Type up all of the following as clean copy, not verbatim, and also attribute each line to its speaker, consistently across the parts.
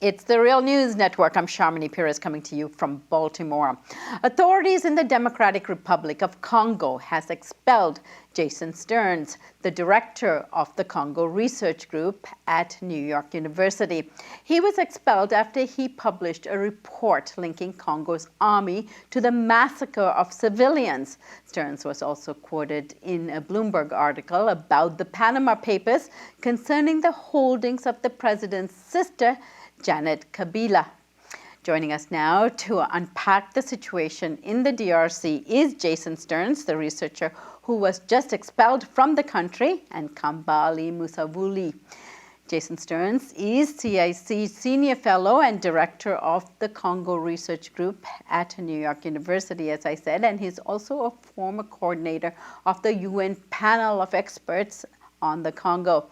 Speaker 1: It's the Real News Network. I'm Sharmini Perez coming to you from Baltimore. Authorities in the Democratic Republic of Congo has expelled Jason Stearns, the director of the Congo Research Group at New York University. He was expelled after he published a report linking Congo's army to the massacre of civilians. Stearns was also quoted in a Bloomberg article about the Panama Papers concerning the holdings of the president's sister, Janet Kabila. Joining us now to unpack the situation in the DRC is Jason Stearns, the researcher who was just expelled from the country, and Kambale Musavuli. Jason Stearns is CIC Senior Fellow and Director of the Congo Research Group at New York University, as I said, and he's also a former coordinator of the UN panel of experts on the Congo.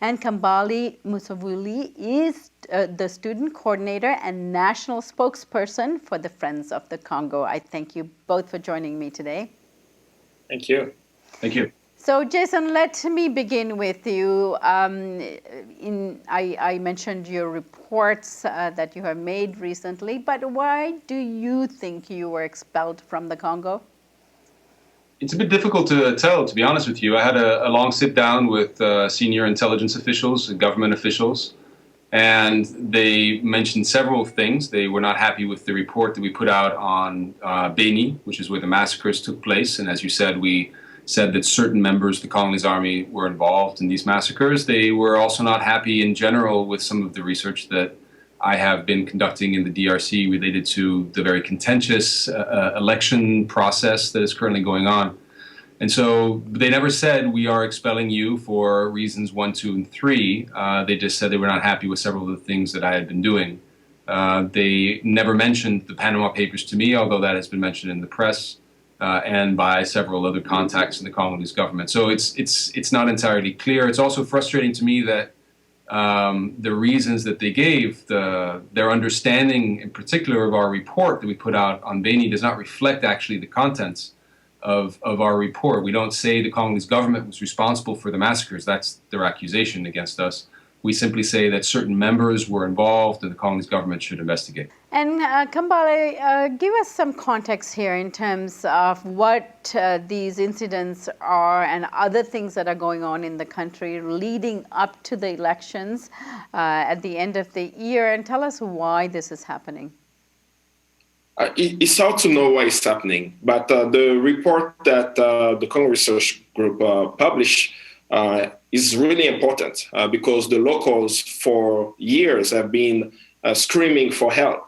Speaker 1: And Kambale Musavuli is the student coordinator and national spokesperson for the Friends of the Congo. I thank you both for joining me today.
Speaker 2: Thank you.
Speaker 3: Thank you.
Speaker 1: So, Jason, let me begin with you. I mentioned your reports that you have made recently, but why do you think you were expelled from the Congo?
Speaker 3: It's a bit difficult to tell, to be honest with you. I had a long sit down with senior intelligence officials and government officials, and they mentioned several things. They were not happy with the report that we put out on Beni, which is where the massacres took place. And as you said, we said that certain members of the Congolese army were involved in these massacres. They were also not happy in general with some of the research that I have been conducting in the DRC related to the very contentious election process that is currently going on. And so they never said we are expelling you for reasons 1, 2, and 3. They just said they were not happy with several of the things that I had been doing. They never mentioned the Panama Papers to me, although that has been mentioned in the press and by several other contacts in the Congolese government. So it's not entirely clear. It's also frustrating to me that the reasons that they gave, their understanding in particular of our report that we put out on Beni does not reflect actually the contents of our report. We don't say the Congolese government was responsible for the massacres. That's their accusation against us. We simply say that certain members were involved and the Congolese government should investigate.
Speaker 1: And Kambale, give us some context here in terms of what these incidents are and other things that are going on in the country leading up to the elections at the end of the year, and tell us why this is happening.
Speaker 2: It's hard to know why it's happening, but the report that the Congo Research Group published is really important because the locals for years have been screaming for help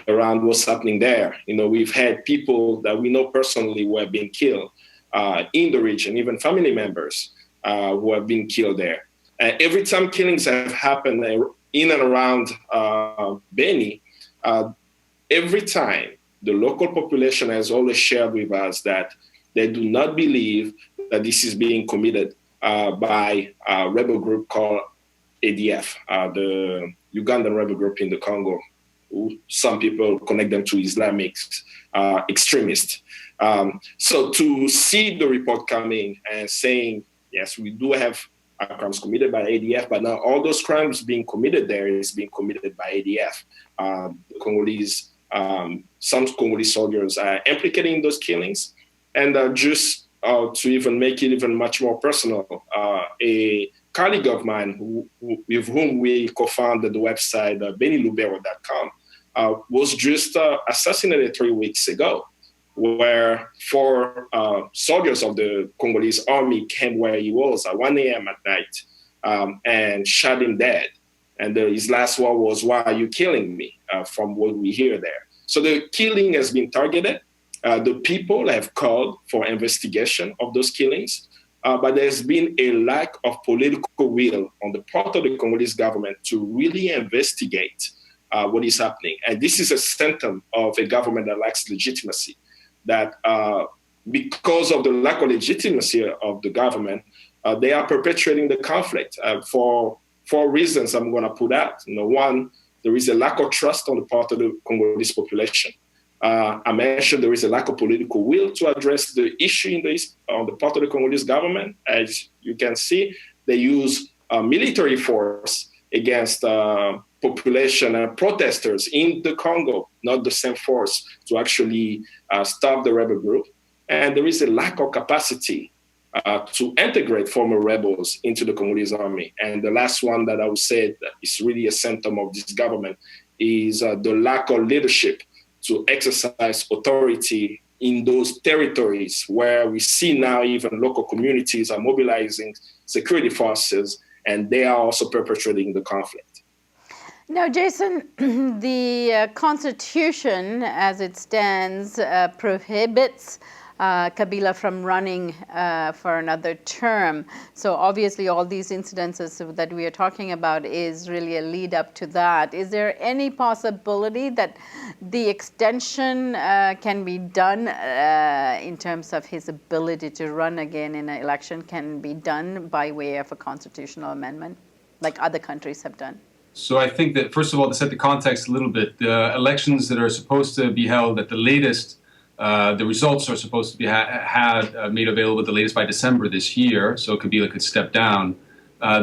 Speaker 2: around what's happening there. You know, we've had people that we know personally who have been killed in the region, even family members who have been killed there. Every time killings have happened in and around Beni, every time the local population has always shared with us that they do not believe that this is being committed by a rebel group called ADF, the Ugandan rebel group in the Congo, who some people connect them to Islamic extremists. So to see the report coming and saying, yes, we do have crimes committed by ADF, but now all those crimes being committed there is being committed by ADF. The Congolese, some Congolese soldiers are implicated in those killings. And just to even make it even much more personal, a colleague of mine with whom we co-founded the website benilubero.com was just assassinated 3 weeks ago, where 4 soldiers of the Congolese army came where he was at 1 a.m. at night and shot him dead. And his last word was, "Why are you killing me?" From what we hear there. So the killing has been targeted. The people have called for investigation of those killings, but there's been a lack of political will on the part of the Congolese government to really investigate what is happening. And this is a symptom of a government that lacks legitimacy, that because of the lack of legitimacy of the government, they are perpetuating the conflict for 4 reasons I'm going to put out. One, there is a lack of trust on the part of the Congolese population. I mentioned there is a lack of political will to address the issue on the part of the Congolese government. As you can see, they use military force against population and protesters in the Congo, not the same force to actually stop the rebel group. And there is a lack of capacity to integrate former rebels into the Congolese army. And the last one that I would say that is really a symptom of this government is the lack of leadership to exercise authority in those territories where we see now even local communities are mobilizing security forces, and they are also perpetrating the conflict.
Speaker 1: Now, Jason, the Constitution as it stands prohibits Kabila from running for another term. So obviously all these incidences that we are talking about is really a lead up to that. Is there any possibility that the extension can be done in terms of his ability to run again in an election can be done by way of a constitutional amendment like other countries have done?
Speaker 3: So I think that, first of all, to set the context a little bit, the elections that are supposed to be held at the latest, the results are supposed to be made available at the latest by December this year, so Kabila could step down.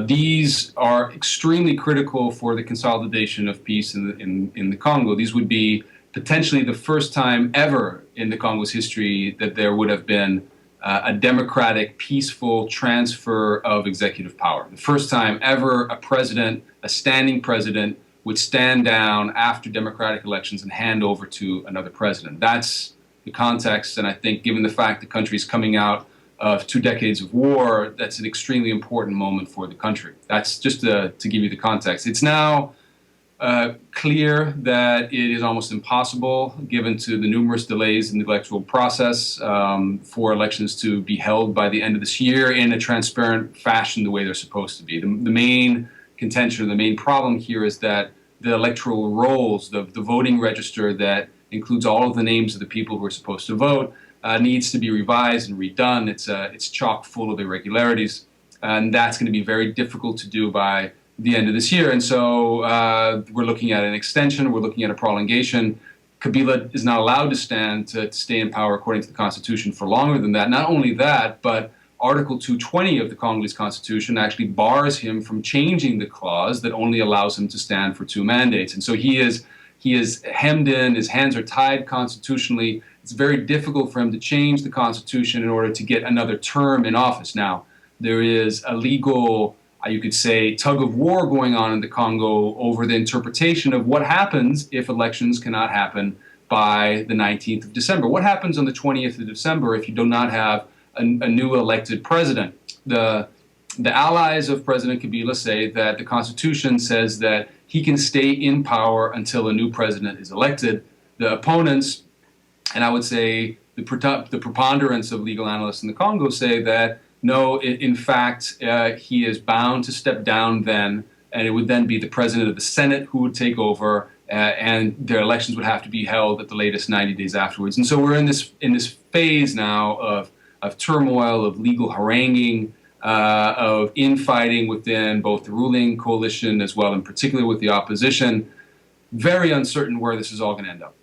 Speaker 3: These are extremely critical for the consolidation of peace in the Congo. These would be potentially the first time ever in the Congo's history that there would have been a democratic, peaceful transfer of executive power. The first time ever a president, a standing president, would stand down after democratic elections and hand over to another president. That's the context, and I think given the fact the country is coming out of 2 decades of war, that's an extremely important moment for the country. That's just to give you the context. It's now clear that it is almost impossible, given to the numerous delays in the electoral process, for elections to be held by the end of this year in a transparent fashion the way they're supposed to be. The main contention, the main problem here is that the electoral rolls, the voting register that includes all of the names of the people who are supposed to vote, needs to be revised and redone. It's chock full of irregularities, and that's going to be very difficult to do by the end of this year. And so we're looking at an extension, we're looking at a prolongation. Kabila is not allowed to stay in power according to the Constitution for longer than that. Not only that, but Article 220 of the Congolese Constitution actually bars him from changing the clause that only allows him to stand for 2 mandates. And so he is hemmed in, his hands are tied constitutionally. It's very difficult for him to change the Constitution in order to get another term in office. Now, there is a legal, you could say, tug of war going on in the Congo over the interpretation of what happens if elections cannot happen by the 19th of December. What happens on the 20th of December if you do not have a new elected president? The allies of President Kabila say that the Constitution says that he can stay in power until a new president is elected. The opponents, and I would say the preponderance of legal analysts in the Congo, say that no, in fact, he is bound to step down then, and it would then be the president of the Senate who would take over, and their elections would have to be held at the latest 90 days afterwards. And so we're in this phase now of turmoil, of legal haranguing, of infighting within both the ruling coalition as well, in particular with the opposition. Very uncertain where this is all going to end up.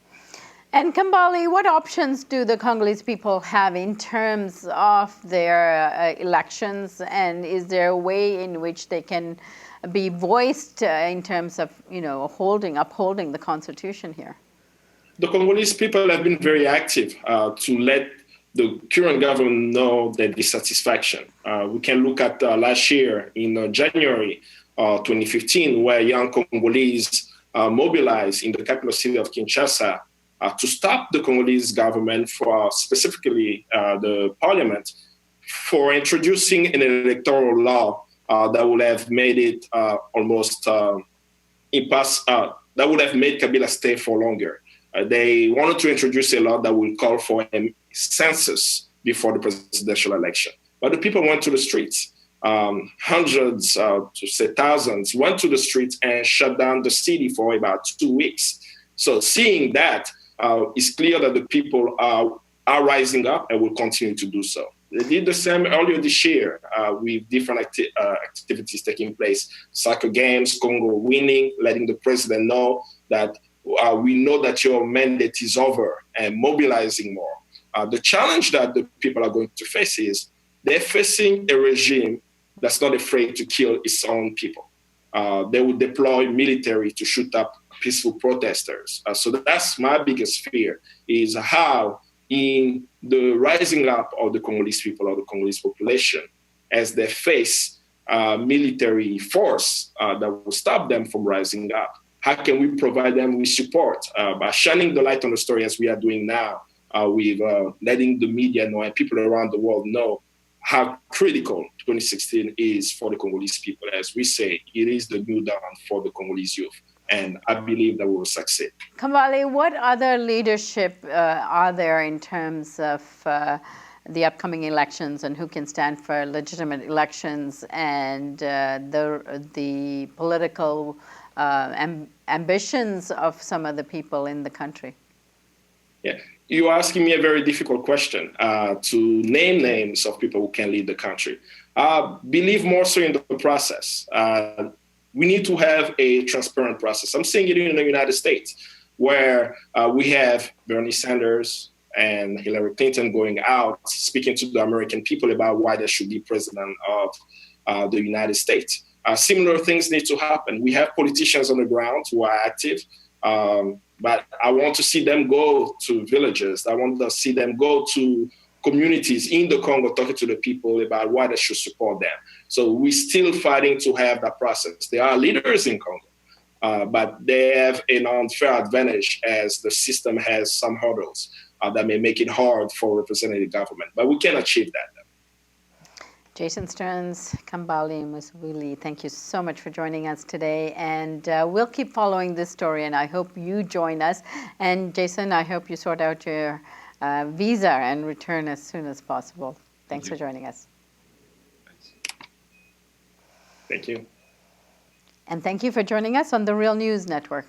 Speaker 1: And Kambale, what options do the Congolese people have in terms of their elections, and is there a way in which they can be voiced in terms of, upholding the Constitution here?
Speaker 2: The Congolese people have been very active to let the current government know their dissatisfaction. We can look at last year in January 2015, where young Congolese mobilized in the capital city of Kinshasa to stop the Congolese government, for specifically the parliament, for introducing an electoral law that would have made it almost impasse, that would have made Kabila stay for longer. They wanted to introduce a law that would call for a census before the presidential election. But the people went to the streets. Hundreds, to say thousands, went to the streets and shut down the city for about 2 weeks. So seeing that, it's clear that the people are rising up and will continue to do so. They did the same earlier this year with different activities taking place. Soccer games, Congo winning, letting the president know that we know that your mandate is over, and mobilizing more. The challenge that the people are going to face is they're facing a regime that's not afraid to kill its own people. they would deploy military to shoot up peaceful protesters. So that's my biggest fear, is how in the rising up of the Congolese people or the Congolese population, as they face military force that will stop them from rising up, how can we provide them with support by shining the light on the story as we are doing now, with letting the media know and people around the world know how critical 2016 is for the Congolese people. As we say, it is the new dawn for the Congolese youth. And I believe that we will succeed.
Speaker 1: Kambale, what other leadership are there in terms of the upcoming elections and who can stand for legitimate elections and the political ambitions of some of the people in the country?
Speaker 2: Yeah, you're asking me a very difficult question to name names of people who can lead the country. Believe more so in the process. We need to have a transparent process. I'm seeing it in the United States, where we have Bernie Sanders and Hillary Clinton going out speaking to the American people about why they should be president of the United States. Similar things need to happen. We have politicians on the ground who are active, but I want to see them go to villages. I want to see them go to communities in the Congo talking to the people about why they should support them. So we're still fighting to have that process. There are leaders in Congo, but they have an unfair advantage as the system has some hurdles that may make it hard for representative government. But we can achieve that.
Speaker 1: Jason Stearns, Kambale, Musavuli, thank you so much for joining us today. And we'll keep following this story, and I hope you join us. And Jason, I hope you sort out your visa and return as soon as possible. Thanks for joining us.
Speaker 2: Thank you.
Speaker 1: And thank you for joining us on the Real News Network.